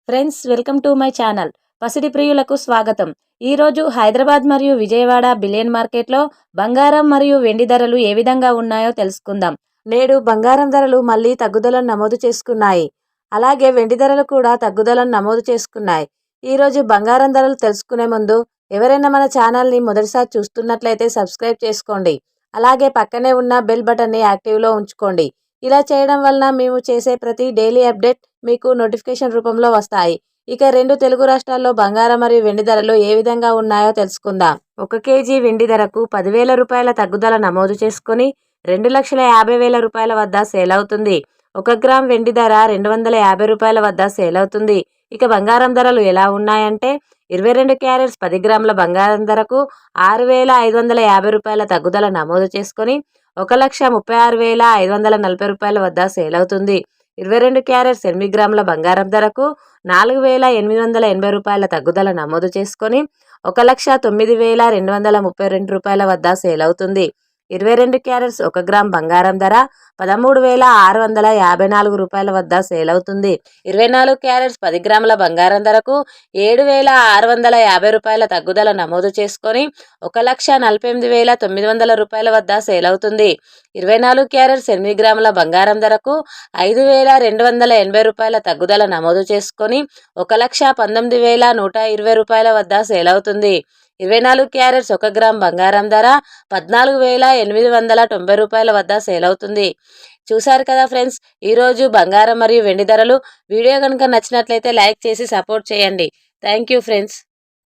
Friends, welcome to my channel. పసిడి ప్రియులకు స్వాగతం. ఈరోజు హైదరాబాద్ మరియు విజయవాడ బిలియన్ మార్కెట్లో బంగారం మరియు వెండి ధరలు ఏ విధంగా ఉన్నాయో తెలుసుకుందాం. నేడు బంగారం ధరలు మళ్ళీ తగ్గుదలను నమోదు చేసుకున్నాయి. అలాగే వెండి ధరలు కూడా తగ్గుదలను నమోదు చేసుకున్నాయి. ఈరోజు బంగారం ధరలు తెలుసుకునే ముందు ఎవరైనా మన ఛానల్ని మొదటిసారి చూస్తున్నట్లయితే సబ్స్క్రైబ్ చేసుకోండి. అలాగే పక్కనే ఉన్న బెల్ బటన్ని యాక్టివ్లో ఉంచుకోండి. ఇలా చేయడం వలన మేము చేసే ప్రతి డైలీ అప్డేట్ మీకు నోటిఫికేషన్ రూపంలో వస్తాయి. ఇక రెండు తెలుగు రాష్ట్రాల్లో బంగారం మరియు వెండి ధరలు ఏ విధంగా ఉన్నాయో తెలుసుకుందాం. 1 కేజీ వెండి ధరకు 10,000 రూపాయల తగ్గుదల నమోదు చేసుకుని 2,50,000 రూపాయల వద్ద సేల్ అవుతుంది. 1 గ్రామ్ వెండి ధర 250 రూపాయల వద్ద సేల్ అవుతుంది. ఇక బంగారం ధరలు ఎలా ఉన్నాయంటే 22 క్యారెట్స్ 10 గ్రాముల బంగారం ధరకు 6,550 రూపాయల తగ్గుదల నమోదు చేసుకుని 1,36,540 రూపాయల వద్ద సేల్ అవుతుంది. 22 క్యారెట్స్ 8 గ్రాముల బంగారం ధరకు 4,880 రూపాయల తగ్గుదల నమోదు చేసుకొని 1,09,232 రూపాయల వద్ద సేల్ అవుతుంది. 22 క్యారెట్స్ 1 గ్రామ్ బంగారం ధర 13,654 రూపాయల వద్ద సేల్ అవుతుంది. 24 క్యారెట్స్ 10 గ్రాముల బంగారం ధరకు 7,650 రూపాయల తగ్గుదల నమోదు చేసుకొని 1,48,900 రూపాయల వద్ద సేల్ అవుతుంది. 24 క్యారెట్స్ 8 గ్రాముల బంగారం ధరకు 5,280 రూపాయల తగ్గుదల నమోదు చేసుకొని 1,19,120 రూపాయల వద్ద సేల్ అవుతుంది. 24 క్యారెట్స్ 1 గ్రామ్ బంగారం ధర 14,890 రూపాయల వద్ద సేల్ అవుతుంది. చూశారు కదా ఫ్రెండ్స్, ఈరోజు బంగారం మరియు వెండి ధరలు. వీడియో కనుక నచ్చినట్లయితే లైక్ చేసి సపోర్ట్ చేయండి. Thank you friends.